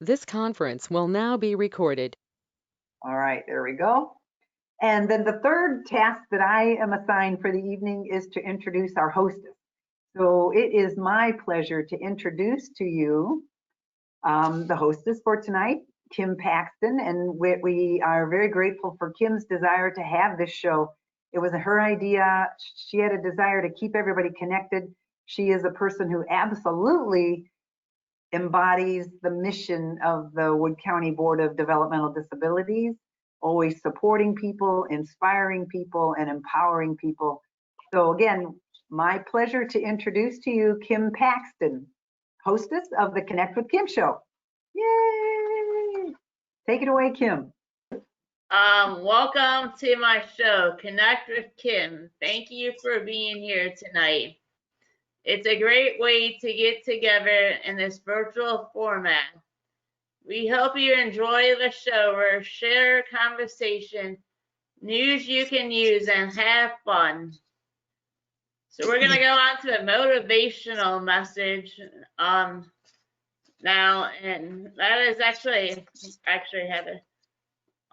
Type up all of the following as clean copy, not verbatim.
This conference will now be recorded. All right, there we go. And then the third task that I am assigned for the evening is to introduce our hostess. So it is my pleasure to introduce to you the hostess for tonight, Kim Paxton, and we are very grateful for Kim's desire to have this show. It was her idea. She had a desire to keep everybody connected. She is a person who absolutely embodies the mission of the Wood County Board of Developmental Disabilities, always supporting people, inspiring people, and empowering people. So again, my pleasure to introduce to you Kim Paxton, hostess of the Connect with Kim show. Yay! Take it away, Kim. Welcome to my show, Connect with Kim. Thank you for being here tonight. It's a great way to get together in this virtual format. We hope you enjoy the show where share conversation, news you can use, and have fun. So we're gonna go on to a motivational message now, and that is actually Heather.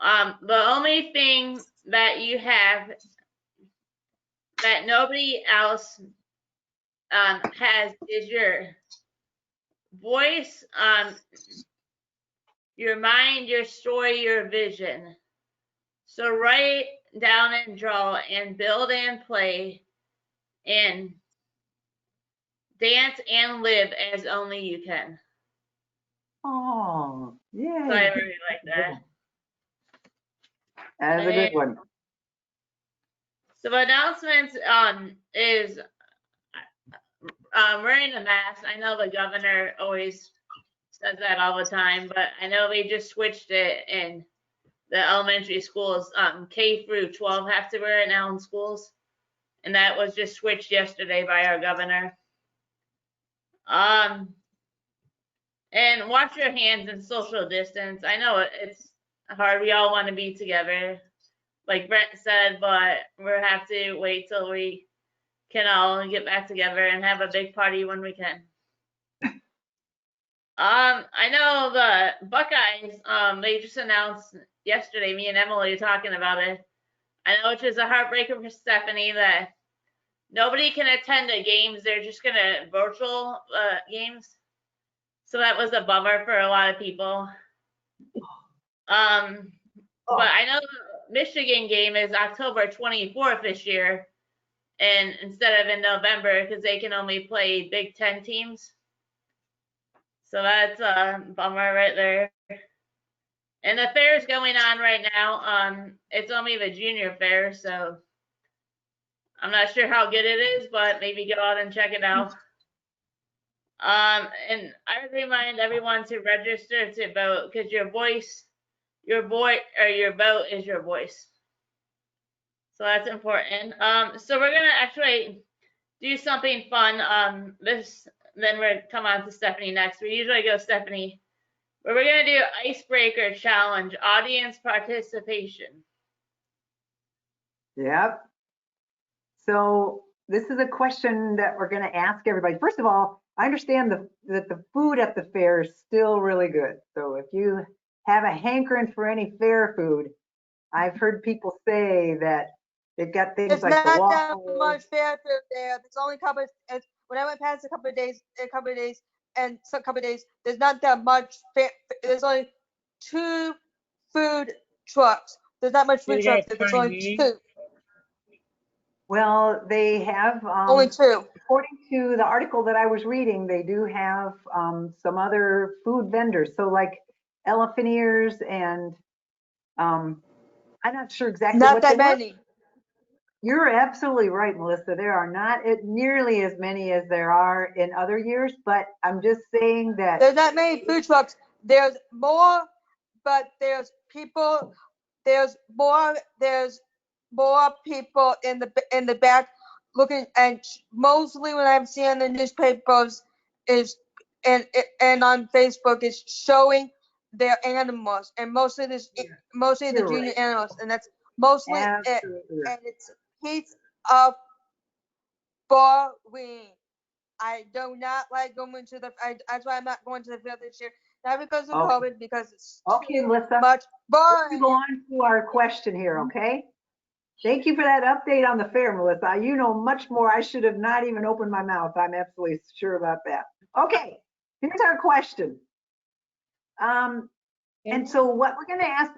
The only thing that you have that nobody else has is your voice, your mind, your story, your vision. So write down and draw and build and play and dance and live as only you can. Oh, yeah. So I really like that. That's a good one. So announcements is wearing a mask. I know the governor always says that all the time, but I know they just switched it in the elementary schools. K through 12 have to wear it now in schools, and that was just switched yesterday by our governor. And wash your hands and social distance. I know it's hard. We all want to be together, like Brent said, but we'll have to wait till we can all get back together and have a big party when we can. I know the Buckeyes, they just announced yesterday, me and Emily talking about it. I know which is a heartbreaker for Stephanie that nobody can attend the games. They're just gonna virtual games. So that was a bummer for a lot of people. But I know the Michigan game is October 24th this year, and instead of in November, because they can only play Big Ten teams. So that's a bummer right there. And the fair is going on right now. It's only the junior fair, so I'm not sure how good it is, but maybe go out and check it out. And I would remind everyone to register to vote because your vote is your voice. So that's important. So we're gonna actually do something fun. Then we're come on to Stephanie next. We usually go Stephanie, but we're gonna do icebreaker challenge, audience participation. Yep. So this is a question that we're going to ask everybody. First of all, I understand that the food at the fair is still really good. So if you have a hankering for any fair food, I've heard people say that they've got things it's like not the that waffles. much fair food there. There's only a couple. When I went past a couple of days, there's not that much fair. There's only 2 food trucks. There's not much food trucks. There's only 2. Well, they have Only 2. According to the article that I was reading, they do have some other food vendors. So like elephant ears and I'm not sure exactly Not what that they were. many. You're absolutely right, Melissa. There are not nearly as many as there are in other years, but I'm just saying that there's not many food trucks. There's more, but there's people. There's more people in the back looking, and mostly what I'm seeing in the newspapers is and on Facebook is showing their animals, and mostly the junior animals, and that's mostly it. And it's a piece of boring. I do not like going to the. That's why I'm not going to the field this year. Not because of Okay. COVID, because it's Okay, too Melissa. much We're gonna fun. go on to our question here, okay? Thank you for that update on the fair, Melissa. You know much more. I should have not even opened my mouth. I'm absolutely sure about that. Okay, here's our question. And so what we're gonna ask,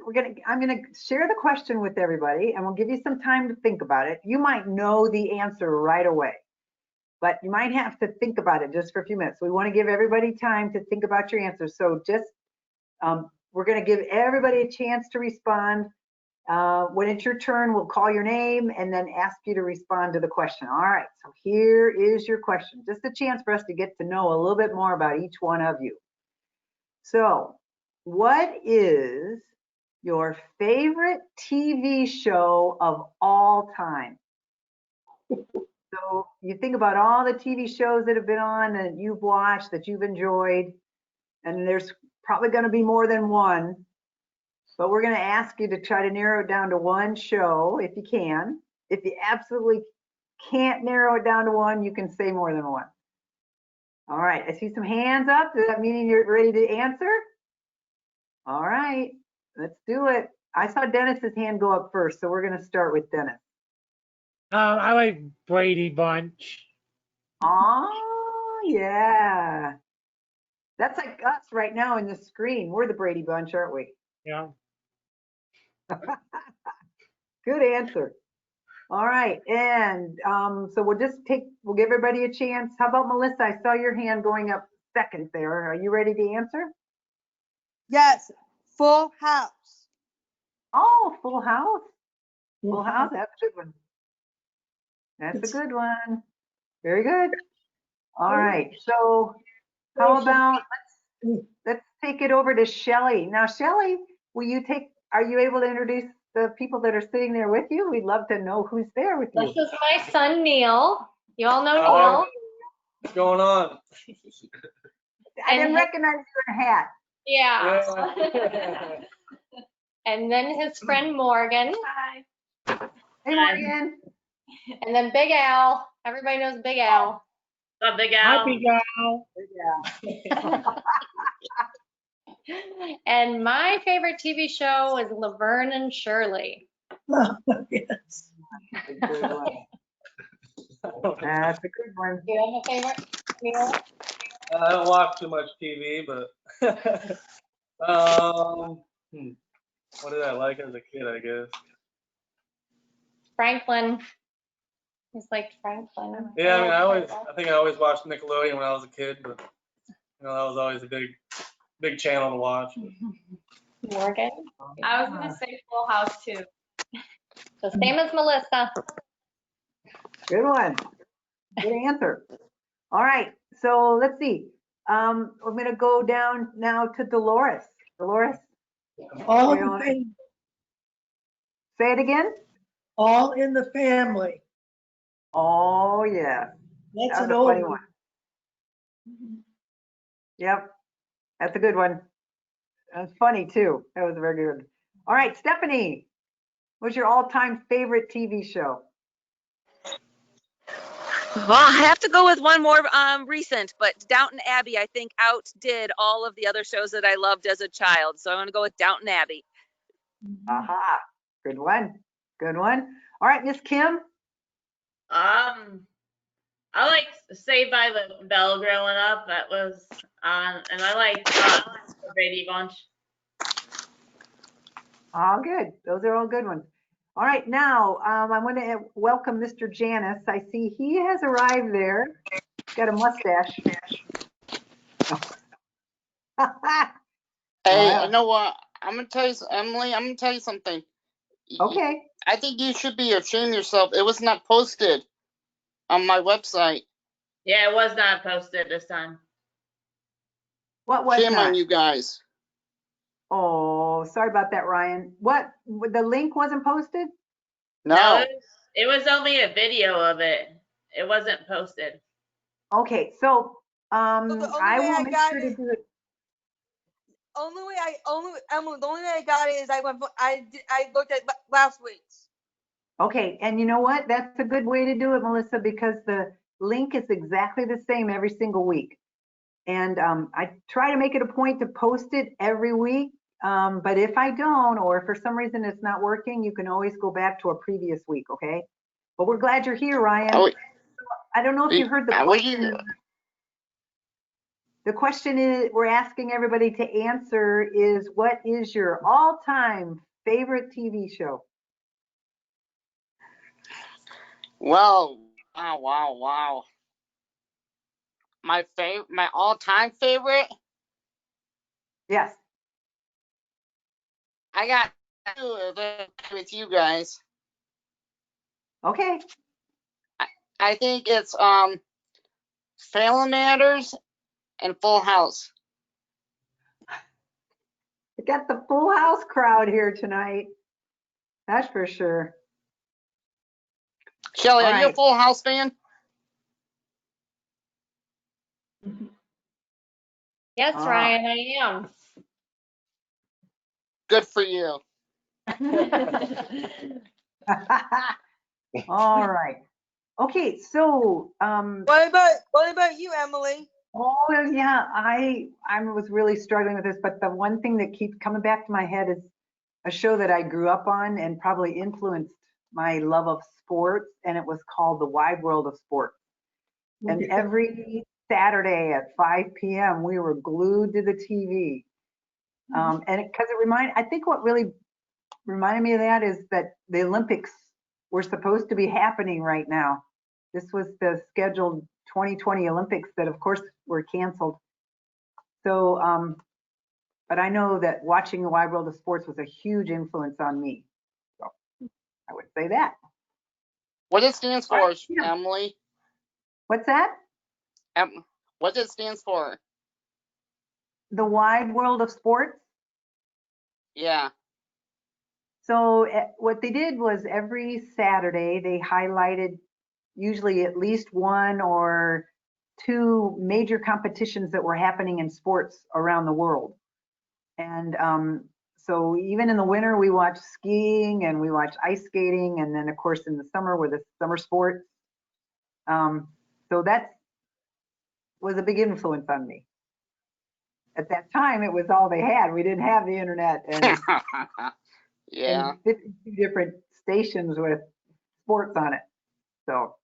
I'm gonna share the question with everybody and we'll give you some time to think about it. You might know the answer right away, but you might have to think about it just for a few minutes. We wanna give everybody time to think about your answers. So just, we're gonna give everybody a chance to respond. When it's your turn, we'll call your name and then ask you to respond to the question. All right, so here is your question. Just a chance for us to get to know a little bit more about each one of you. So, what is your favorite TV show of all time? So you think about all the TV shows that have been on that you've watched, that you've enjoyed, and there's probably going to be more than one, but we're going to ask you to try to narrow it down to one show if you can. If you absolutely can't narrow it down to one, you can say more than one. All right, I see some hands up. Does that mean you're ready to answer? All right, let's do it. I saw Dennis's hand go up first, so we're going to start with Dennis. I like Brady Bunch. Oh, yeah. That's like us right now in the screen. We're the Brady Bunch, aren't we? Yeah. Good answer. All right, and so we'll give everybody a chance. How about Melissa? I saw your hand going up second there. Are you ready to answer? Yes, Full House. Oh, Full House. Full House, that's a good one. That's a good one. Very good. All right, so how about, let's take it over to Shelley. Now, Shelley, are you able to introduce the people that are sitting there with you? We'd love to know who's there with you. This is my son, Neil. You all know Hi. Neil. What's going on? I didn't recognize you in a hat. Yeah. And then his friend Morgan. Hi. Hey, Morgan. And then Big Al. Everybody knows Big Al. The big Al. Happy gal. Yeah. And my favorite TV show is Laverne and Shirley. Yes. That's a good one. That's a good one. Do you have a favorite, Neil? I don't watch too much TV, but what did I like as a kid, I guess? Franklin. He's like Franklin. Yeah, I think I always watched Nickelodeon when I was a kid, but that was always a big channel to watch. Morgan. I was gonna say Full House too. The same as Melissa. Good one. Good answer. All right, so let's see. I'm going to go down now to Dolores. Dolores, All in the family. say it again. All in the Family. Oh, yeah. That's That was an a old funny one. one. Yep, that's a good one. That's funny, too. That was very good. All right, Stephanie, what's your all-time favorite TV show? Well, I have to go with one more recent, but Downton Abbey, I think, outdid all of the other shows that I loved as a child. So I'm going to go with Downton Abbey. Aha, good one. Good one. All right, Miss Kim. I like Saved by the Bell growing up. That was on, and I like the Brady Bunch. All good. Those are all good ones. All right, now I want to welcome Mr. Janis. I see he has arrived there. He's got a mustache. Hey, you know what? I'm gonna tell you, Emily. I'm gonna tell you something. Okay. I think you should be ashamed of yourself. It was not posted on my website. Yeah, it was not posted this time. What was Shame that? on you guys. Oh, sorry about that, Ryan. What? The link wasn't posted? No. It was only a video of it. It wasn't posted. Okay, so the only I way will I make got sure to it- do it. Emily, the only way I got it is I looked at last week's. Okay, and you know what? That's a good way to do it, Melissa, because the link is exactly the same every single week. And I try to make it a point to post it every week. But if I don't, or if for some reason it's not working, you can always go back to a previous week, okay? But we're glad you're here, Ryan. Oh, I don't know if you heard the what do question. you, The question is, we're asking everybody to answer is, what is your all-time favorite TV show? well, wow. My all-time favorite, Yes. I got two with you guys. Okay. I think it's Family Matters and Full House. We got the Full House crowd here tonight. That's for sure. Shelly, All are you a right. Full House fan? Yes, Ah. Ryan, I am. Good for you. All right. Okay, so What about you, Emily? oh yeah, I was really struggling with this, but the one thing that keeps coming back to my head is a show that I grew up on and probably influenced my love of sports, and it was called The Wide World of Sports. And every Saturday at 5 p.m. we were glued to the TV. And because I think what really reminded me of that is that the Olympics were supposed to be happening right now. This was the scheduled 2020 Olympics that of course were canceled. So, but I know that watching The Wide World of Sports was a huge influence on me. So I would say that. What it stands for, Right, yeah. Emily? What's that? What it stands for? The Wide World of Sports. Yeah. So what they did was every Saturday they highlighted usually at least one or two major competitions that were happening in sports around the world. And so even in the winter, we watch skiing and we watch ice skating. And then of course in the summer were the summer sports. So that was a big influence on me. At that time, it was all they had. We didn't have the internet and, Yeah. and 52 different stations with sports on it. So,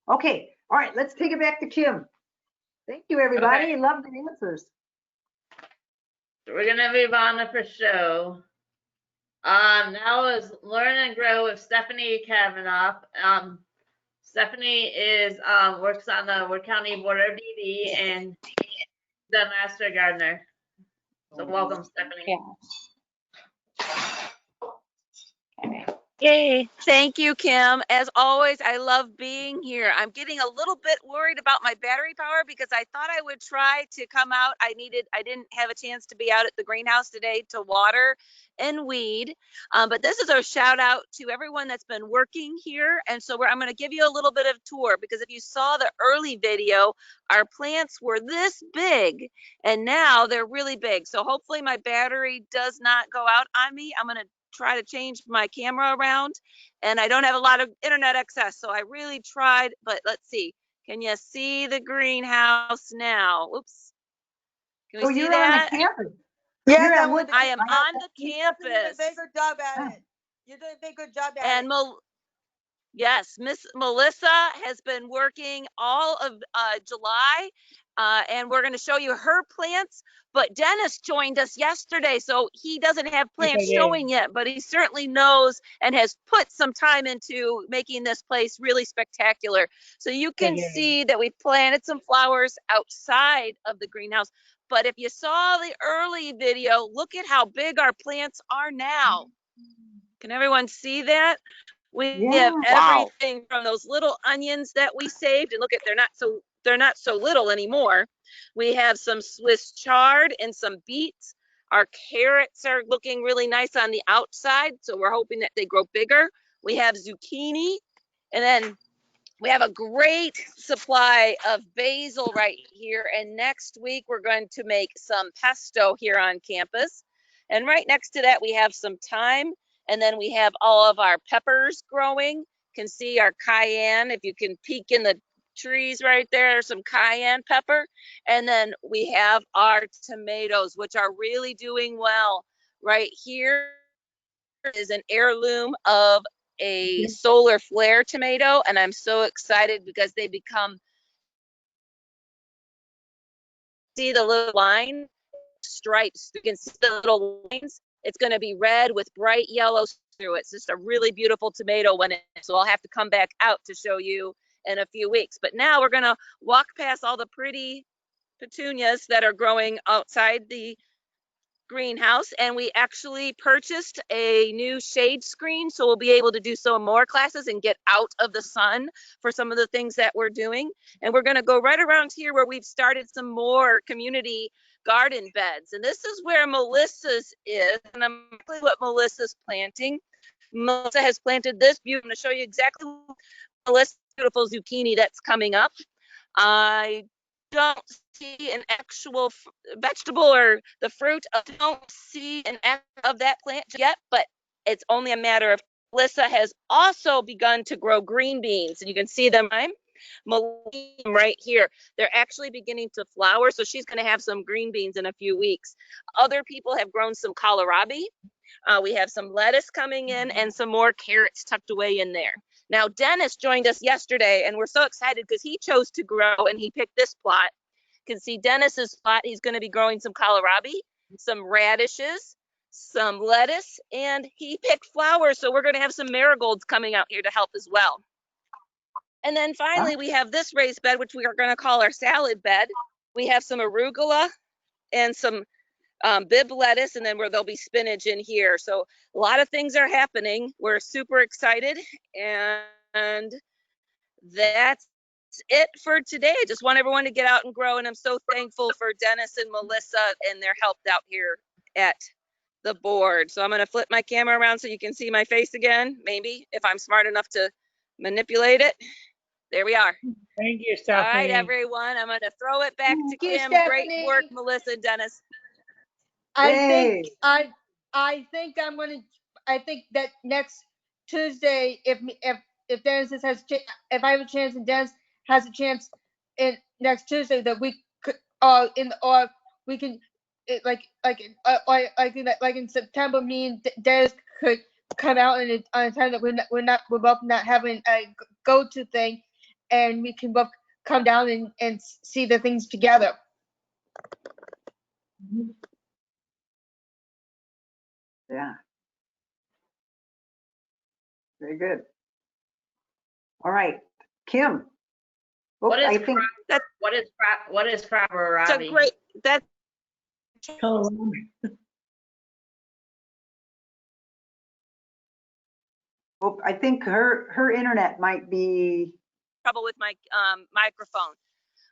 okay. All right, let's take it back to Kim. Thank you, everybody. Okay. Love the answers. We're gonna move on to the show. Now is Learn and Grow with Stephanie Kavanaugh. Stephanie works on the Wood County Board of DD and the Master Gardener. So welcome, Stephanie. Yeah. Yay. Thank you, Kim. As always, I love being here. I'm getting a little bit worried about my battery power because I thought I would try to come out. I didn't have a chance to be out at the greenhouse today to water and weed. But this is a shout out to everyone that's been working here. And so I'm going to give you a little bit of tour because if you saw the early video, our plants were this big and now they're really big. So hopefully my battery does not go out on me. I'm going to try to change my camera around and I don't have a lot of internet access. So I really tried, but let's see. Can you see the greenhouse now? Oops. Can we So see you're that? on the campus. Yes, You're at Emily, Wood. I am on the you're doing a campus. very good job at it. You're doing a very good job at And it. yes, Miss Melissa has been working all of July, and we're going to show you her plants. But Dennis joined us yesterday, so he doesn't have plants showing yet, but he certainly knows and has put some time into making this place really spectacular. So you can see that we planted some flowers outside of the greenhouse. But if you saw the early video, look at how big our plants are now. Can everyone see that? We have Wow. everything from those little onions that we saved, and look at they're not so little anymore. We have some Swiss chard and some beets. Our carrots are looking really nice on the outside, so we're hoping that they grow bigger. We have zucchini, and then we have a great supply of basil right here. And next week we're going to make some pesto here on campus. And right next to that we have some thyme. And then we have all of our peppers growing. You can see our cayenne. If you can peek in the trees right there, some cayenne pepper, and then we have our tomatoes, which are really doing well. Right here is an heirloom of a solar flare tomato, and I'm so excited because they become, see the little line stripes, you can see the little lines. It's going to be red with bright yellow through it. It's just a really beautiful tomato so I'll have to come back out to show you in a few weeks. But now we're going to walk past all the pretty petunias that are growing outside the greenhouse, and we actually purchased a new shade screen, so we'll be able to do some more classes and get out of the sun for some of the things that we're doing. And we're going to go right around here where we've started some more community garden beds, and this is where Melissa's is, and I'm exactly what Melissa's planting. Melissa has planted this beautiful, I'm going to show you exactly Melissa's beautiful zucchini that's coming up. I don't see an actual vegetable or the fruit. I don't see an of that plant yet, but it's only a matter of. Melissa has also begun to grow green beans, and you can see them right here. They're actually beginning to flower, so she's going to have some green beans in a few weeks. Other people have grown some kohlrabi. We have some lettuce coming in and some more carrots tucked away in there. Now, Dennis joined us yesterday, and we're so excited because he chose to grow, and he picked this plot. You can see Dennis's plot. He's going to be growing some kohlrabi, some radishes, some lettuce, and he picked flowers, so we're going to have some marigolds coming out here to help as well. And then finally, we have this raised bed, which we are going to call our salad bed. We have some arugula and some bib lettuce, and then where there'll be spinach in here. So a lot of things are happening. We're super excited, and that's it for today. I just want everyone to get out and grow, and I'm so thankful for Dennis and Melissa and their help out here at the board. So I'm going to flip my camera around so you can see my face again, maybe, if I'm smart enough to manipulate it. There we are. Thank you, All Stephanie. right, everyone. I'm going to throw it back to Thank you, Kim. Stephanie. Great work, Melissa and Dennis. I think that next Tuesday, if Dennis if I have a chance and Dennis has a chance in next Tuesday, that we could we can like in September, me and Dennis could come out and on a time that we're both not having a go-to thing, and we can both come down and see the things together. Yeah. Very good. All right, Kim. Oh, What is I think what is kohlrabi? So great. That's Colorado. I think her internet might be. trouble with my microphone.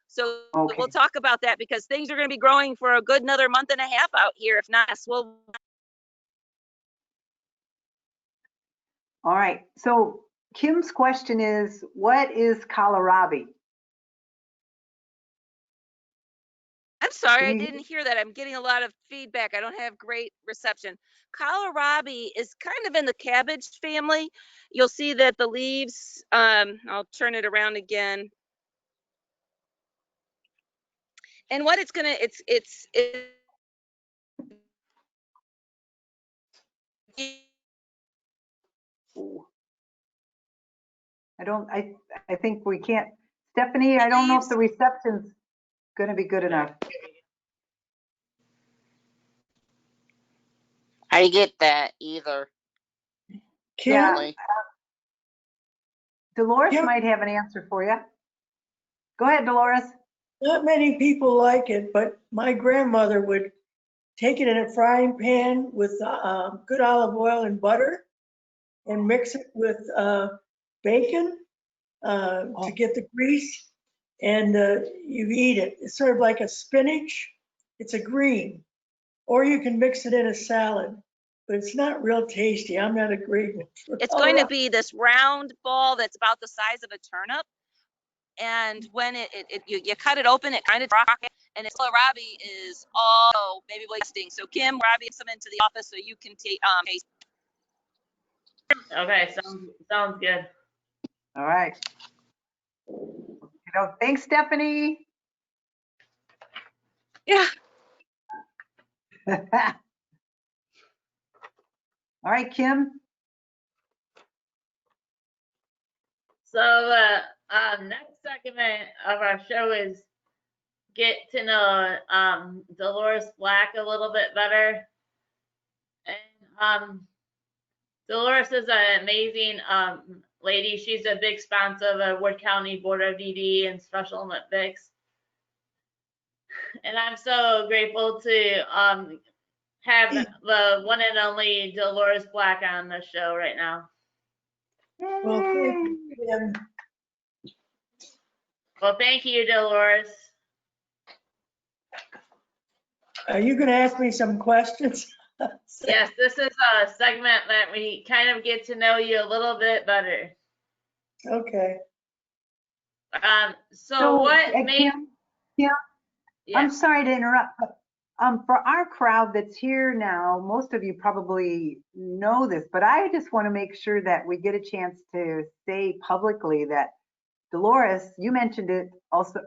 So Okay. we'll talk about that because things are going to be growing for a good another month and a half out here. If not, we'll. All right. So Kim's question is, what is kohlrabi? I'm sorry, I Can you- didn't hear that. I'm getting a lot of feedback. I don't have great reception. Kohlrabi is kind of in the cabbage family. You'll see that the leaves, I'll turn it around again. And what it's gonna, it's I think we can't. Stephanie, I don't know if the reception's going to be good enough. I get that either. Kim, Yeah. Dolores Yep. might have an answer for you. Go ahead, Dolores. not many people like it, but my grandmother would take it in a frying pan with good olive oil and butter and mix it with bacon to get the grease, and you eat it. It's sort of like a spinach. It's a green. Or you can mix it in a salad, but it's not real tasty. I'm not a great one. it's going to be this round ball that's about the size of a turnip. And when you cut it open, it kind of rock it. And it's kohlrabi is all maybe wasting. So Kim, Robbie, some into the office so you can taste. Okay, sounds good. All right. Can go. Thanks, Stephanie. Yeah. All right, Kim. So the next segment of our show is get to know Dolores Black a little bit better. And Dolores is an amazing lady. She's a big sponsor of the Wood County Board of DD and Special Olympics. And I'm so grateful to have the one and only Dolores Black on the show right now. Well, thank you, Kim. Well, thank you, Dolores. Are you going to ask me some questions? Yes, this is a segment that we kind of get to know you a little bit better. Okay. So what made? Kim, Yeah. I'm sorry to interrupt, but for our crowd that's here now, most of you probably know this, but I just want to make sure that we get a chance to say publicly that Dolores, you mentioned it also,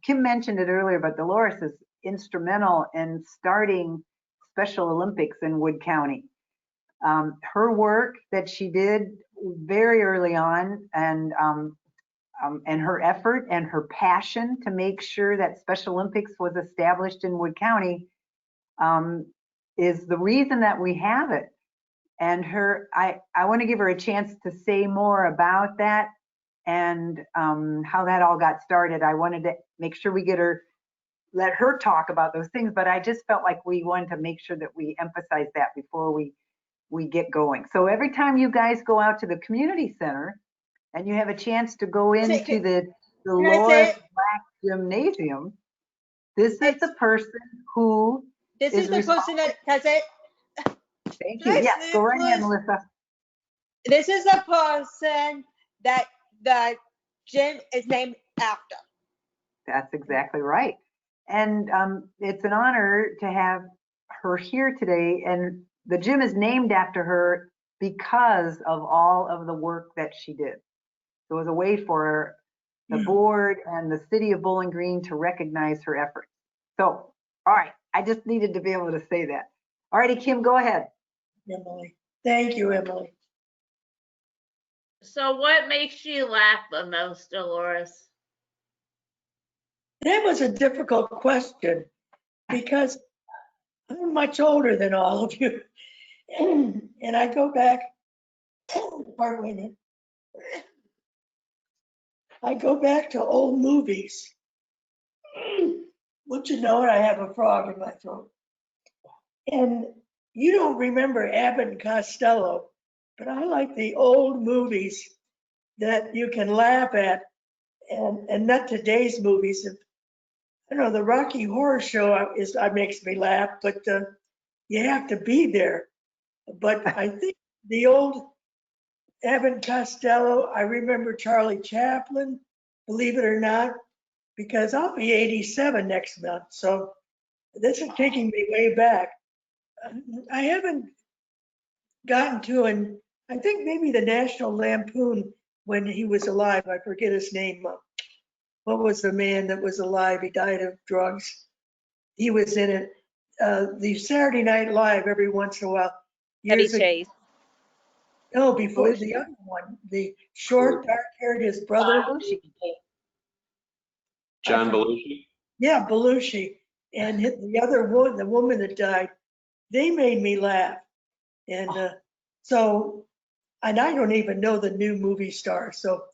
Kim mentioned it earlier, but Dolores is instrumental in starting Special Olympics in Wood County. Her work that she did very early on, and her effort and her passion to make sure that Special Olympics was established in Wood County is the reason that we have it. And I want to give her a chance to say more about that and how that all got started. I wanted to make sure we let her talk about those things, but I just felt like we wanted to make sure that we emphasize that before we get going. So every time you guys go out to the community center and you have a chance to go into the Dolores Black Gymnasium, this is the person who This is the person that has it. Thank you. Yes, go right ahead, Melissa. This is the person that the gym is named after. That's exactly right. And it's an honor to have her here today. And the gym is named after her because of all of the work that she did. So it was a way for the board and the city of Bowling Green to recognize her efforts. So, all right, I just needed to be able to say that. All righty, Kim, go ahead. Emily. Thank you, Emily. So what makes you laugh the most, Dolores? That was a difficult question because I'm much older than all of you. And I go back, pardon me, I go back to old movies. Wouldn't you know it, I have a frog in my throat. And you don't remember Abbott and Costello, but I like the old movies that you can laugh at and not today's movies. I don't know, the Rocky Horror Show makes me laugh, but you have to be there. But I think the old Abbott and Costello, I remember Charlie Chaplin, believe it or not, because I'll be 87 next month. So this is taking me way back. I haven't gotten to, and I think maybe the National Lampoon when he was alive, I forget his name. What was the man that was alive? He died of drugs. He was in it. The Saturday Night Live every once in a while. Eddie Chase. No, before the other one, the short, dark-haired, his brother. John Belushi? Yeah, Belushi. And the other one, the woman that died, they made me laugh. And and I don't even know the new movie star. So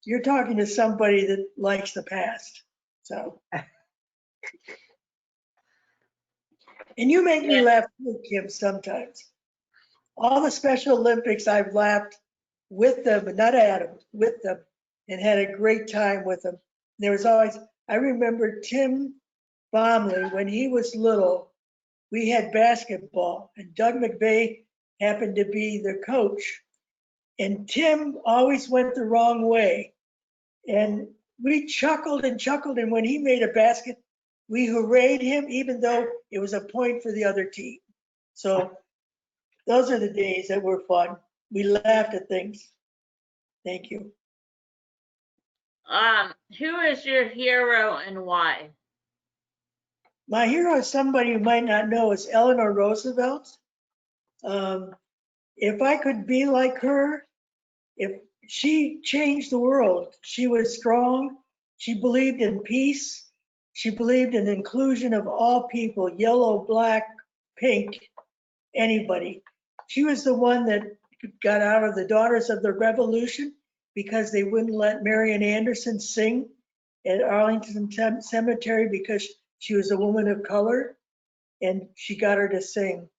you're talking to somebody that likes the past. So. And you make me laugh too, Kim, sometimes. All the Special Olympics, I've laughed with them, but not at them, with them, and had a great time with them. There was always, I remember Tim Bomley, when he was little, we had basketball, and Doug McVeigh happened to be the coach. And Tim always went the wrong way. And we chuckled and chuckled, and when he made a basket, we hurrayed him, even though it was a point for the other team. So those are the days that were fun. We laughed at things. Thank you. Who is your hero and why? My hero is somebody you might not know. Is Eleanor Roosevelt. If I could be like her, if she changed the world, she was strong. She believed in peace. She believed in inclusion of all people, yellow, black, pink, anybody. She was the one that got out of the Daughters of the Revolution because they wouldn't let Marian Anderson sing at Arlington Cemetery because she was a woman of color, and she got her to sing.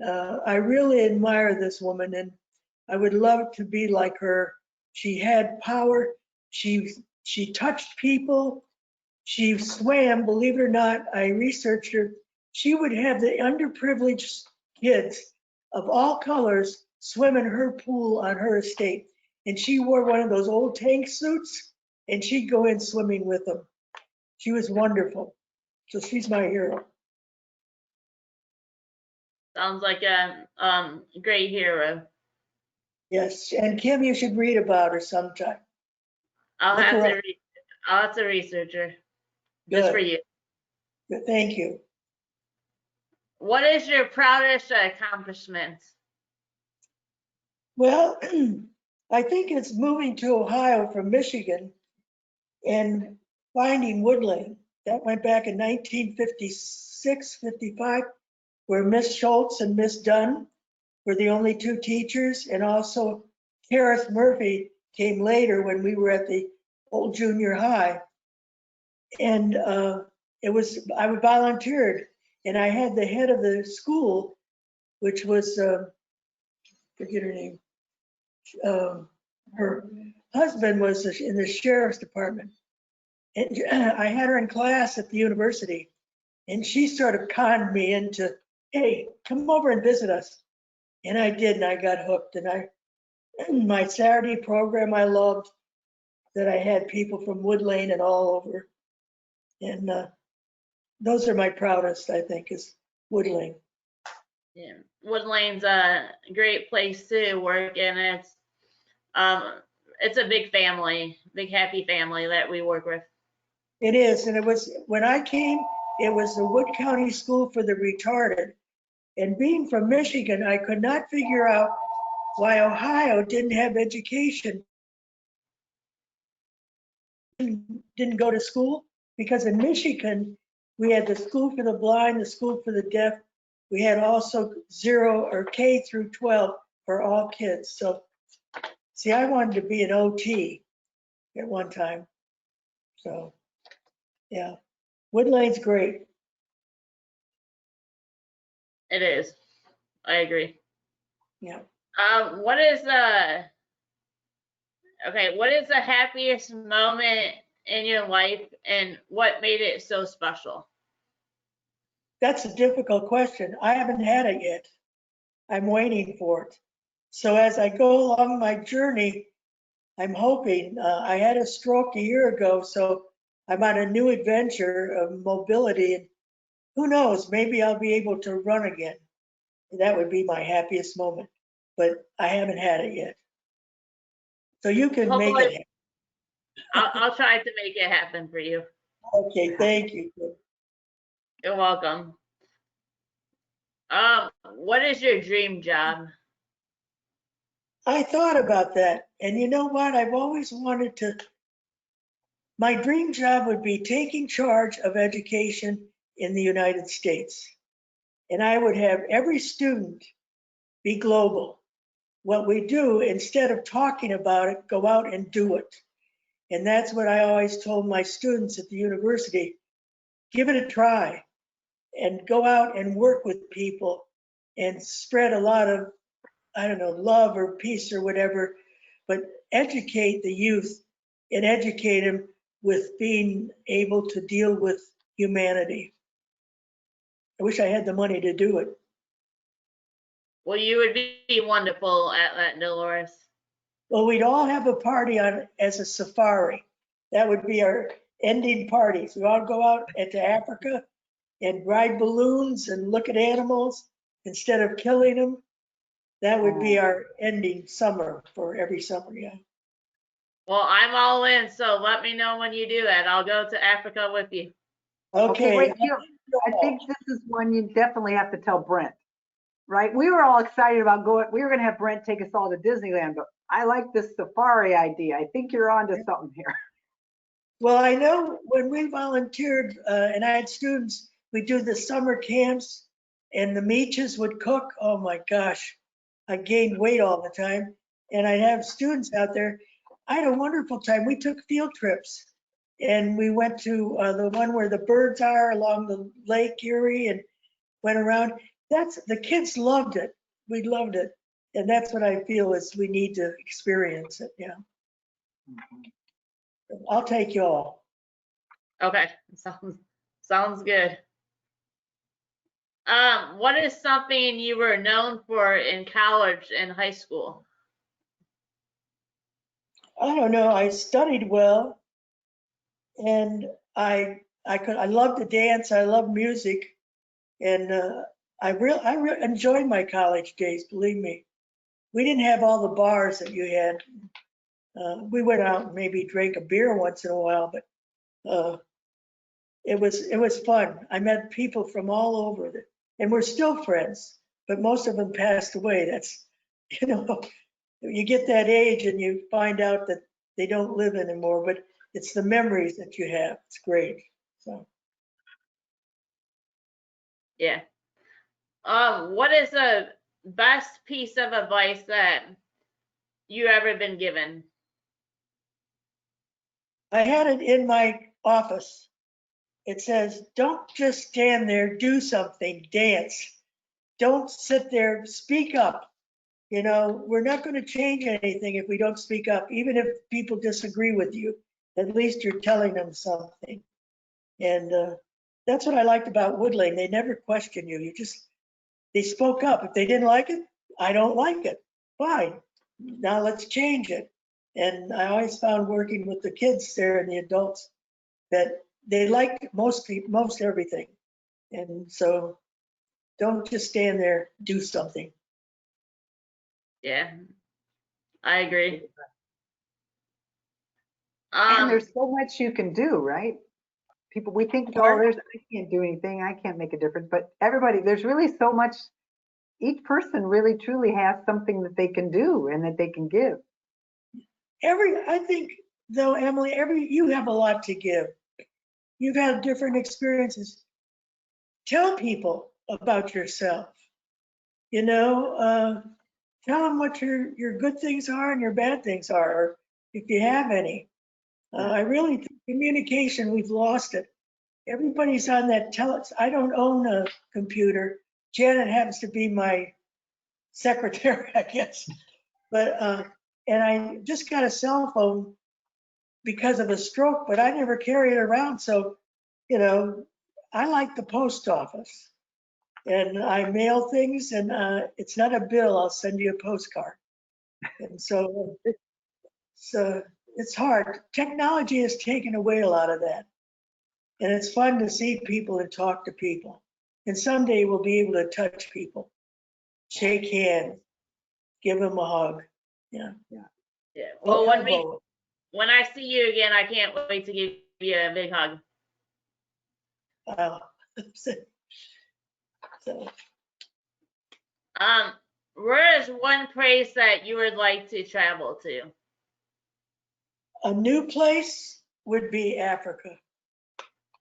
I really admire this woman, and I would love to be like her. She had power. She touched people. She swam, believe it or not. I researched her. She would have the underprivileged kids of all colors swim in her pool on her estate. And she wore one of those old tank suits, and she'd go in swimming with them. She was wonderful. So she's my hero. Sounds like a great hero. Yes, and Kim, you should read about her sometime. I'll Look have her to up. I'll have to research her just for Good. you. Good. Thank you. What is your proudest accomplishment? Well, I think it's moving to Ohio from Michigan and finding Wood Lane. That went back in 1956, 55, where Miss Schultz and Miss Dunn were the only two teachers, and also Kareth Murphy came later when we were at the old junior high. And I volunteered, and I had the head of the school, which was, forget her name, her husband was in the sheriff's department. And I had her in class at the university, and she sort of conned me into, hey, come over and visit us. And I did, and I got hooked. And my Saturday program I loved, that I had people from Wood Lane and all over. And those are my proudest, I think, is Wood Lane. Yeah. Wood Lane's a great place to work, and it's a big family, big happy family that we work with. It is, and it was, when I came, it was the Wood County School for the Retarded. And being from Michigan, I could not figure out why Ohio didn't have education, didn't go to school, because in Michigan, we had the school for the blind, the school for the deaf. We had also 0 or K through 12 for all kids. So, see, I wanted to be an OT at one time. So, yeah, Wood Lane's great. It is. I agree. Yeah. What is the happiest moment in your life, and what made it so special? That's a difficult question. I haven't had it yet. I'm waiting for it. So as I go along my journey, I'm hoping, I had a stroke a year ago, so I'm on a new adventure of mobility, and who knows, maybe I'll be able to run again. That would be my happiest moment, but I haven't had it yet. So you can make Hopefully, it happen. I'll try to make it happen for you. Okay, thank you. You're welcome. What is your dream job? I thought about that, and you know what? I've always wanted to, my dream job would be taking charge of education in the United States. And I would have every student be global. What we do, instead of talking about it, go out and do it. And that's what I always told my students at the university, give it a try and go out and work with people and spread a lot of, I don't know, love or peace or whatever, but educate the youth and educate them with being able to deal with humanity. I wish I had the money to do it. Well, you would be wonderful at that, Dolores. Well, we'd all have a party on as a safari. That would be our ending parties. We all go out into Africa and ride balloons and look at animals instead of killing them. That would be our ending summer for every summer, yeah. Well, I'm all in, so let me know when you do that. I'll go to Africa with you. Okay, Okay. wait, I think this is one you definitely have to tell Brent, right? We were all excited about going, we were gonna have Brent take us all to Disneyland, but I like this safari idea. I think you're onto something here. Well, I know when we volunteered, and I had students, we do the summer camps and the Meaches would cook. Oh my gosh, I gained weight all the time. And I'd have students out there. I had a wonderful time. We took field trips and we went to the one where the birds are along the Lake Erie and went around. The kids loved it. We loved it. And that's what I feel is we need to experience it. Yeah. I'll take you all. Okay, sounds good. What is something you were known for in college and high school? I don't know. I studied well, and I love to dance. I love music, and I enjoyed my college days. Believe me, we didn't have all the bars that you had. We went out and maybe drank a beer once in a while, but it was fun. I met people from all over, and we're still friends. But most of them passed away. That's you know. You get that age and you find out that they don't live anymore, but it's the memories that you have. It's great. So Yeah. What is the best piece of advice that you ever been given? I had it in my office. It says, don't just stand there, do something, dance. Don't sit there, speak up. We're not going to change anything if we don't speak up, even if people disagree with you. At least you're telling them something. And that's what I liked about Woodlane. They never question you. They spoke up. If they didn't like it, I don't like it. Fine. Now let's change it. And I always found working with the kids there and the adults that they liked most everything. And so don't just stand there, do something. Yeah, I agree. And there's so much you can do, right? People, we think, oh, I can't do anything. I can't make a difference. But everybody, there's really so much. Each person really truly has something that they can do and that they can give. I think though, Emily, you have a lot to give. You've had different experiences. Tell people about yourself. Tell them what your good things are and your bad things are, or if you have any. I really think communication, we've lost it. Everybody's on that I don't own a computer. Janet happens to be my secretary, I guess. But and I just got a cell phone because of a stroke, but I never carry it around. So, I like the post office. And I mail things, and it's not a bill. I'll send you a postcard. And so it's hard. Technology has taken away a lot of that. And it's fun to see people and talk to people. And someday we'll be able to touch people, shake hands, give them a hug. Yeah. Yeah. Well, Elbow. when I see you again, I can't wait to give you a big hug. So, where is one place that you would like to travel to? a new place would be Africa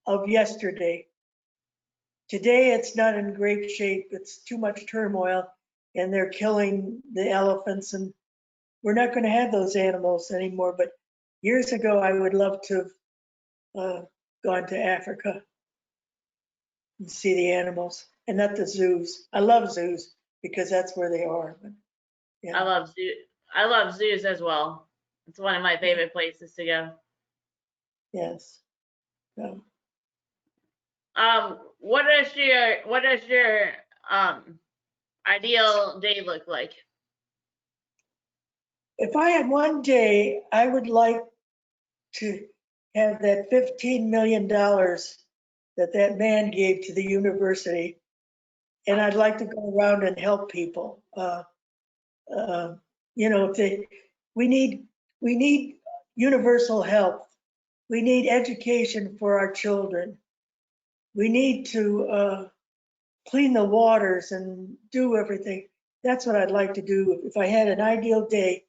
of yesterday. Today, it's not in great shape. It's too much turmoil, and they're killing the elephants, and we're not going to have those animals anymore. But years ago, I would love to have gone to Africa and see the animals, and not the zoos. I love zoos because that's where they are. But, yeah. I love zoos as well. It's one of my favorite places to go. Yes. So, what does your ideal day look like? if I had one day, I would like to have that $15 million that man gave to the university, and I'd like to go around and help people. If we need universal health. We need education for our children. We need to clean the waters and do everything. That's what I'd like to do. If I had an ideal day,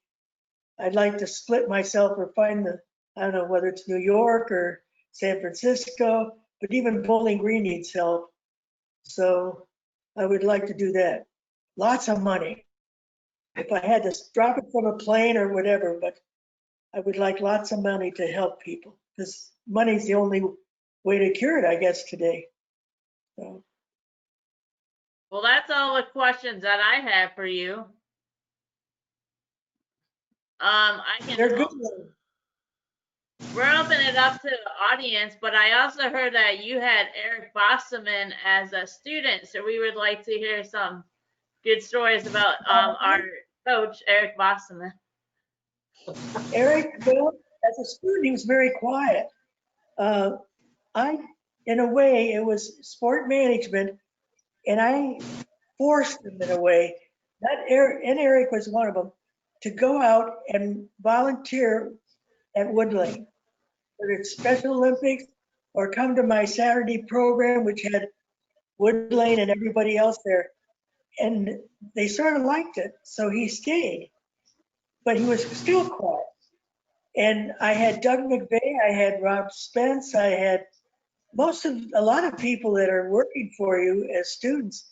I'd like to split myself or find I don't know whether it's New York or San Francisco, but even Bowling Green needs help. So I would like to do that. Lots of money. If I had to drop it from a plane or whatever, but I would like lots of money to help people because money's the only way to cure it, I guess, today. So, Well, that's all the questions that I have for you. I can. they're good. We're opening it up to the audience, but I also heard that you had Eric Bosselman as a student, so we would like to hear some good stories about our coach, Eric Bosselman. Eric, well, as a student, he was very quiet. In a way, it was sport management, and I forced him in a way. Eric was one of them, to go out and volunteer at Wood Lane, whether it's Special Olympics or come to my Saturday program, which had Wood Lane and everybody else there. And they sort of liked it, so he stayed. But he was still quiet. And I had Doug McVeigh, I had Rob Spence, I had a lot of people that are working for you as students.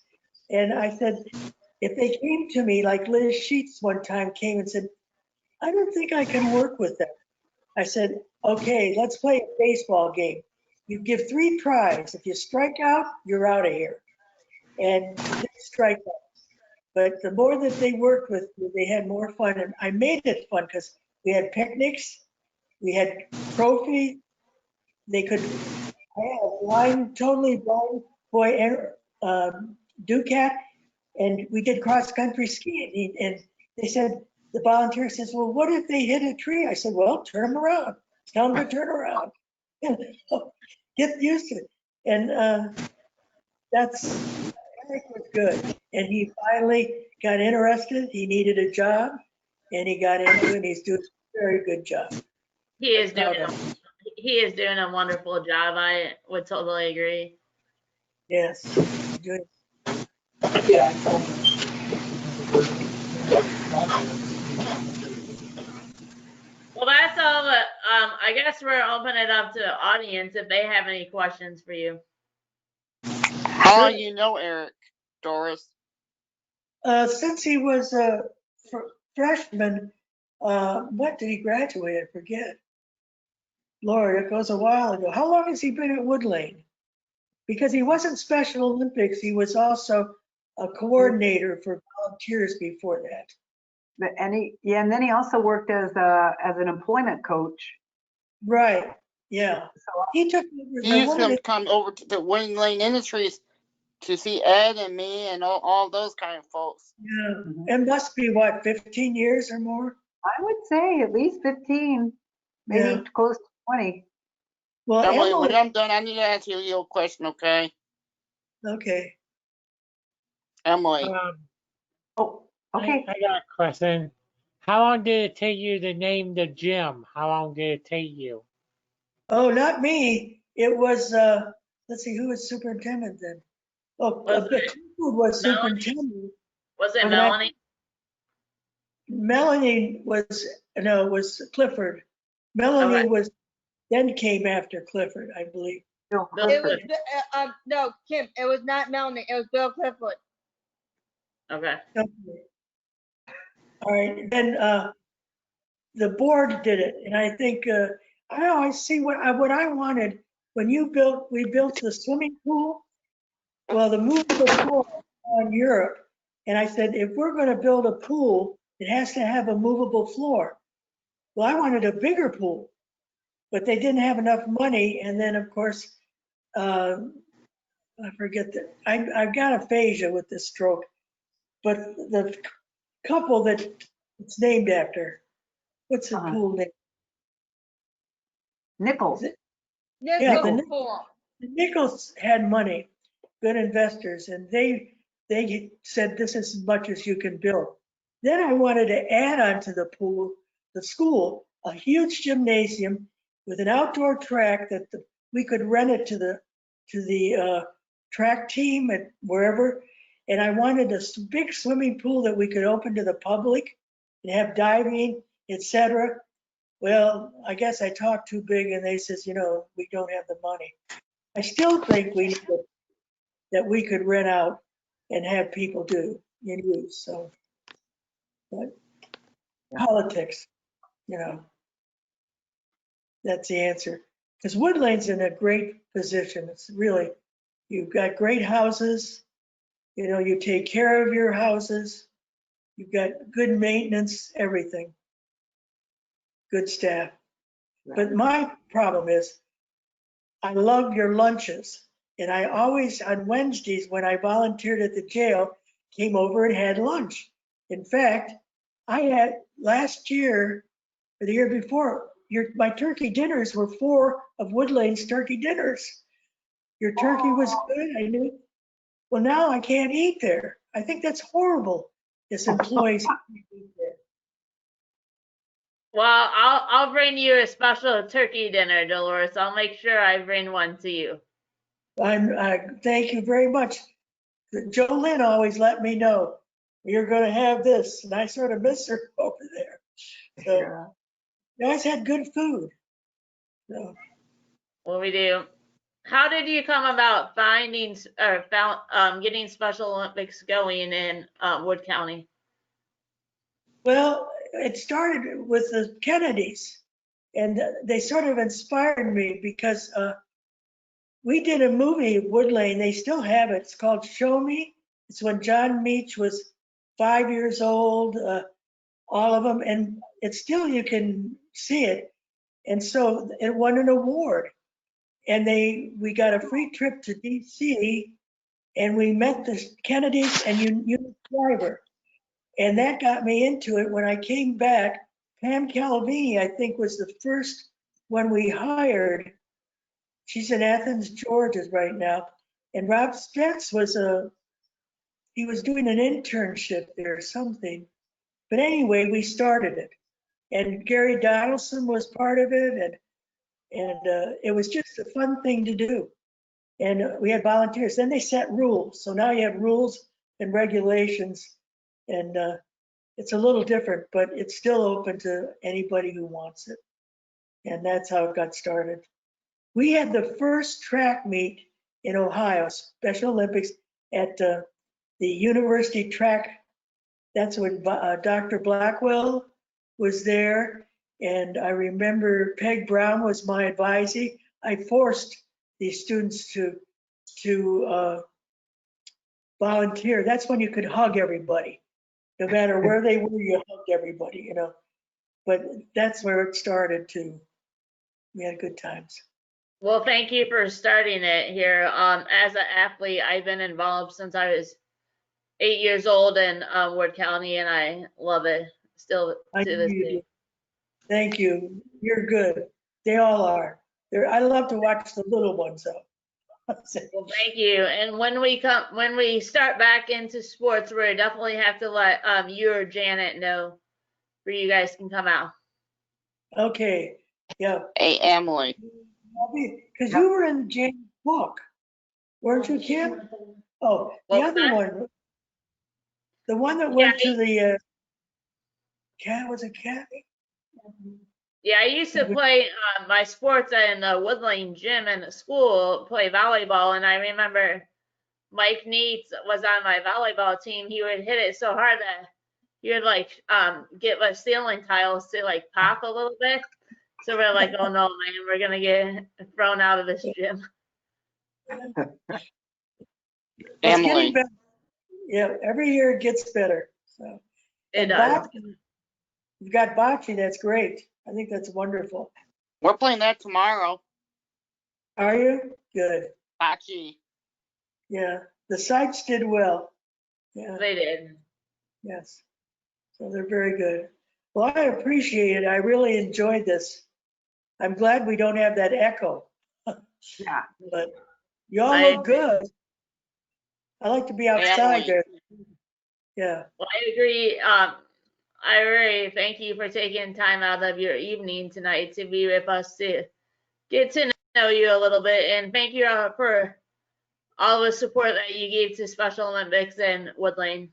And I said, if they came to me, like Liz Sheets one time came and said, I don't think I can work with them. I said, okay, let's play a baseball game. You give 3 tries. If you strike out, you're out of here. And they strike out. But the more that they worked with me, they had more fun. And I made it fun because we had picnics, we had trophies. They could, I had a blind, totally blind boy, Ducat, and we did cross country skiing. And they said, the volunteer says, well, what if they hit a tree? I said, well, turn them around. Tell them to turn around. Get used to it. And Eric was good. And he finally got interested. He needed a job and he got into it and he's doing a very good job. He is doing a wonderful job. I would totally agree. Yes. Good. Well, that's all that, I guess we're opening it up to the audience if they have any questions for you. How do you know Eric, Doris? Since he was a freshman, what did he graduate? I forget. Lord, it goes a while ago. How long has he been at Wood Lane? Because he wasn't Special Olympics, he was also a coordinator for volunteers before that. And then he also worked as an employment coach. Right. Yeah. So He took. He used to come over to the Wood Lane Industries to see Ed and me and all those kind of folks. Yeah. It must be what, 15 years or more? I would say at least 15, maybe close to 20. Well, Emily, when I'm done, I need to ask you a little question, okay? Okay. Emily. Oh, okay. I got a question. How long did it take you to name the gym? How long did it take you? Oh, not me. It was, let's see, who was superintendent then? Oh, Clifford was superintendent. Was it Melanie? Melanie was Clifford. Melanie then came after Clifford, I believe. It was, no, Kim, it was not Melanie, it was Bill Clifford. Okay. All right, then the board did it, and I think, I see what I wanted. When we built the swimming pool, well, the movable floor on Europe, and I said, if we're gonna build a pool, it has to have a movable floor. Well, I wanted a bigger pool, but they didn't have enough money. And then, of course, I forget that I've got aphasia with this stroke, but the couple that it's named after, what's the pool name? Nichols. Yeah, the Nichols had money, good investors, and they said this is as much as you can build. Then I wanted to add on to the pool, the school, a huge gymnasium with an outdoor track that we could rent it to the track team at wherever. And I wanted a big swimming pool that we could open to the public and have diving, etc. Well, I guess I talked too big and they says, you know, we don't have the money. I still think that we could rent out and have people do and use. So, but politics, you know, that's the answer. Because Wood Lane's in a great position. It's really, you've got great houses. You know, you take care of your houses. You've got good maintenance, everything. Good staff. But my problem is, I love your lunches. And I always, on Wednesdays, when I volunteered at the jail, came over and had lunch. In fact, I had last year, or the year before, my turkey dinners were 4 of Wood Lane's turkey dinners. Your turkey was good, I knew. Well, now I can't eat there. I think that's horrible. As employees. Well, I'll bring you a special turkey dinner, Dolores. I'll make sure I bring one to you. Thank you very much. Jolynn always let me know you're going to have this, and I sort of miss her over there. So you guys had good food. So. Well, we do. How did you come about finding or getting Special Olympics going in Wood County? Well, it started with the Kennedys, and they sort of inspired me because we did a movie at Wood Lane. They still have it. It's called Show Me. It's when John Meach was 5 years old, all of them, and it's still, you can see it. And so it won an award. And we got a free trip to DC, and we met the Kennedys and Eunice Driver. And that got me into it. When I came back, Pam Calavini, I think, was the first one we hired. She's in Athens, Georgia right now. And Rob Spence he was doing an internship there or something. But anyway, we started it. And Gary Donaldson was part of it. And it was just a fun thing to do. And we had volunteers. Then they set rules. So now you have rules and regulations. And it's a little different, but it's still open to anybody who wants it. And that's how it got started. We had the first track meet in Ohio, Special Olympics, at the university track. That's when Dr. Blackwell was there. And I remember Peg Brown was my advisee. I forced these students to volunteer. That's when you could hug everybody. No matter where they were, you hugged everybody, you know. But that's where it started too. We had good times. Well, thank you for starting it here. As an athlete, I've been involved since I was 8 years old in Wood County, and I love it still to this day. Thank you. You're good. They all are. I love to watch the little ones though. Well, thank you. And when we start back into sports, we definitely have to let you or Janet know where you guys can come out. Okay. Yeah. Hey, Emily. Because you were in Jane's book, weren't you, Kim? Oh, the other one. The one that went to the was it Kathy? Yeah, I used to play my sports in the Wood Lane gym in the school, play volleyball, and I remember Mike Neitz was on my volleyball team. He would hit it so hard that he would like get the ceiling tiles to like pop a little bit. So we're like, oh no, man, we're gonna get thrown out of this gym. Emily. Yeah, every year it gets better. So it does. You've got bocce, that's great. I think that's wonderful. We're playing that tomorrow. Are you? Good. Bocce. Yeah, the sites did well. Yeah. They did. Yes. So they're very good. Well, I appreciate it. I really enjoyed this. I'm glad we don't have that echo. Yeah. But y'all look good. I like to be outside there. Yeah. Well, I agree. I really thank you for taking time out of your evening tonight to be with us to get to know you a little bit. And thank you for all the support that you gave to Special Olympics and Woodlane.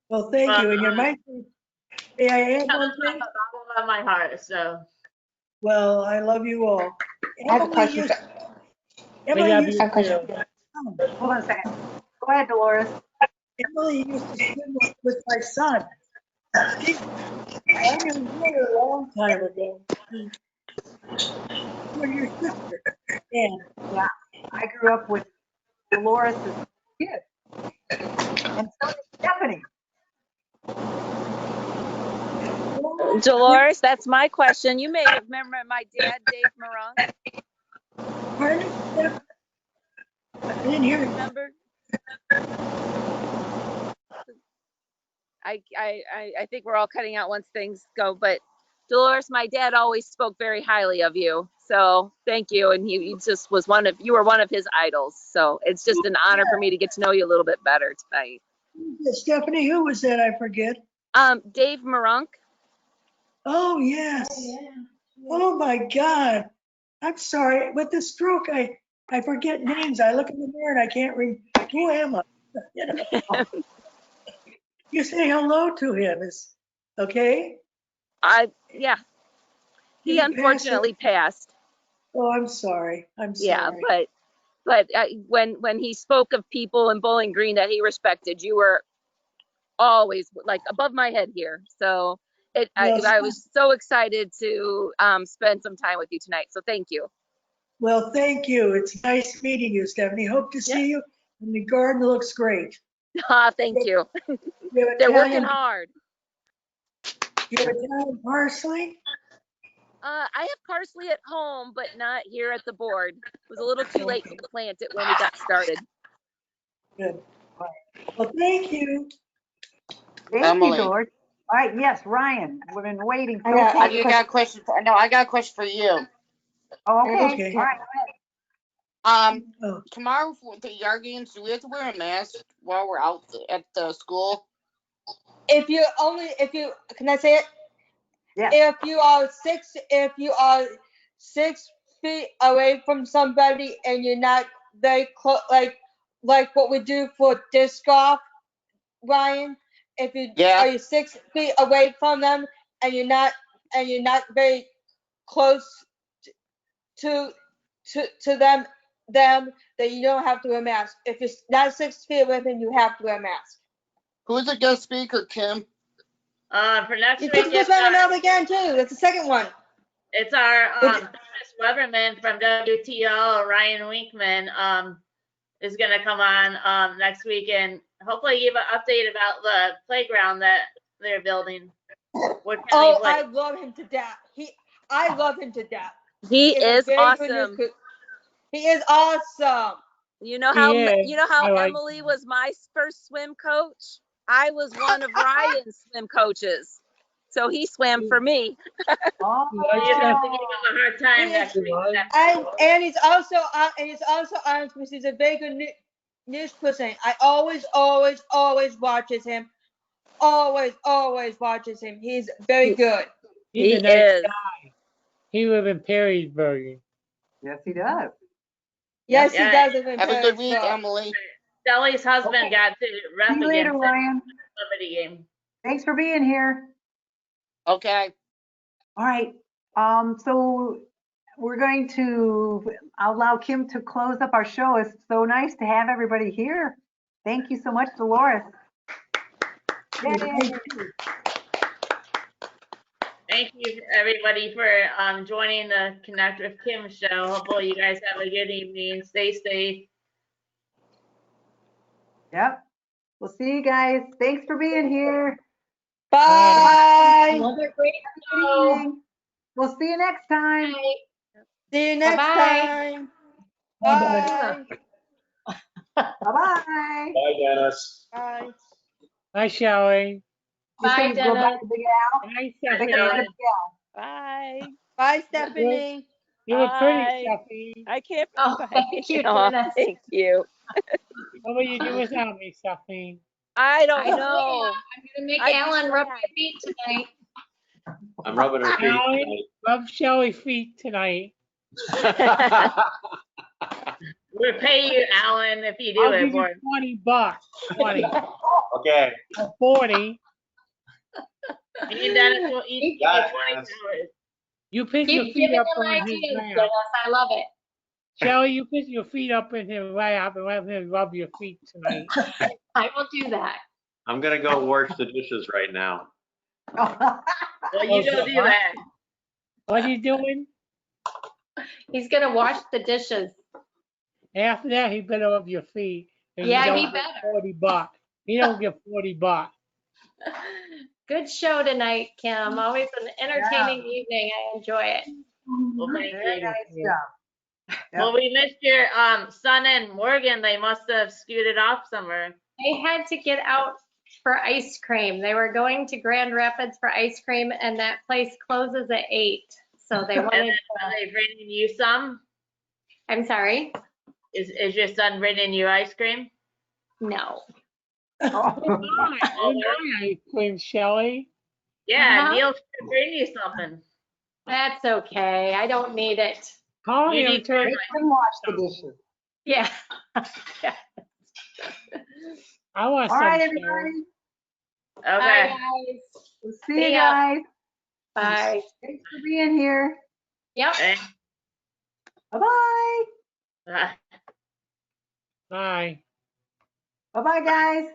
Well, thank you. And you might, may I add one thing? Bottom of my heart. So. Well, I love you all. I have a question. Emily love used you to, too. Hold on a second. Go ahead, Dolores. Emily used to swim with my son. She, I knew her a long time ago. You're your sister. Yeah, I grew up with Dolores as a kid. And so did Stephanie. Dolores, that's my question. You may remember my dad, Dave Morunk. Pardon? Steph? I didn't hear you. Remember? I think we're all cutting out once things go, but Dolores, my dad always spoke very highly of you. So thank you. And he just was you were one of his idols. So it's just an honor for me to get to know you a little bit better tonight. Stephanie, who was that? I forget. Dave Morunk. Oh, yes. Oh, my God. I'm sorry. With the stroke, I forget names. I look in the mirror and I can't read. Who am I? You know? You say hello to him. Is okay? Yeah. He Did he unfortunately passed. Oh, I'm sorry. I'm sorry. Yeah, but when he spoke of people in Bowling Green that he respected, you were always like above my head here. So I was so excited to spend some time with you tonight. So thank you. Well, thank you. It's nice meeting you, Stephanie. Hope to see you. And the garden looks great. Thank you. You have They're working Italian- hard. You have Italian parsley? I have parsley at home, but not here at the board. It was a little too late to plant it when we got started. Good. Well, thank you. Thank Emily. you, Dolores. All right, yes, Ryan, we've been waiting. I got a question for you. Oh, okay. Okay. All right, go ahead. Tomorrow for the yard games, do we have to wear a mask while we're out at the school? Can I say it? Yeah. If you are 6 feet away from somebody and you're not very close, like what we do for disc golf, Ryan, are you 6 feet away from them and you're not very close to them, then you don't have to wear a mask. If you're not 6 feet away from them, you have to wear a mask. Who's the guest speaker, Kim? For next You week, can just let them know again too. That's the second one. It's our Dennis Weatherman from WTL, Ryan Winkman, is going to come on next week and hopefully give an update about the playground that they're building. I love him to death. I love him to death. He is awesome. He is awesome. You know how Emily was my first swim coach? I was one of Ryan's swim coaches. So he swam for me. Oh, you have to give him a hard time next week. And he's also honest because he's a very good news person. I always watches him. Always watches him. He's very good. He's a nice guy. He lives in Perrysburg. Yes, he does. Yes, he does live in Have a good week, Perrysburg. Emily. Deli's husband got to ref See you later, against Ryan. the game. Thanks for being here. Okay. All right. So we're going to allow Kim to close up our show. It's so nice to have everybody here. Thank you so much, Dolores. Yay. Thank you, everybody, for joining the Connect with Kim show. Hopefully you guys have a good evening. Stay safe. Yep. We'll see you guys. Thanks for being here. Bye. Good evening. We'll see you next time. See you next time. Bye. Bye-bye. Bye, Dennis. Bye. Hi, Shelley. Bye, Go back Dennis. to Big Al. Hi, Big Stephanie. Al to Big Al. Bye. Bye, Stephanie. You look pretty, Bye. Stephanie. I can't. Oh, thank you, Aw, Dennis. thank you. What will you do without me, Stephanie? I don't I tell ya, know. I'm gonna make I'd be Alan rub sad. my feet tonight. I'm rubbing her feet Shelly, rub Shelly feet tonight. tonight. We'll pay you, Alan, if you do I'll it give you for us. $20. 20 Okay. or 40. Me and Dennis will each Got pay it, 20 Dennis. hours. You put your Keep feet giving up them on his ideas, lap. Dennis. I love it. Shelly, you put your feet up in his lap and let him rub your feet tonight. I will do that. I'm gonna go wash the dishes right now. Well, you go do What? that. What are you doing? He's gonna wash the dishes. After that, he better rub your feet. And Yeah, you he don't get better. $40. He don't get $40. Good show tonight, Kim. Always an entertaining evening. I enjoy it. Well, thank Very you. nice job. Well, we missed your son and Morgan. They must have scooted off somewhere. They had to get out for ice cream. They were going to Grand Rapids for ice cream, and that place closes at 8. So they And wanted then to. are they bringing you some? I'm sorry? Is your son bringing you ice cream? No. Where's my ice cream, Shelly? Yeah, Uh-huh. Neil should bring you something. That's okay. I don't need it. Call You him need to Make them wash the dishes. Yeah. I want All some, right, Shelly. everybody. Bye, Okay. guys. We'll see See you ya. guys. Bye. Thanks for being here. Yep. Okay. Bye-bye. Bye. Bye. Bye-bye, guys.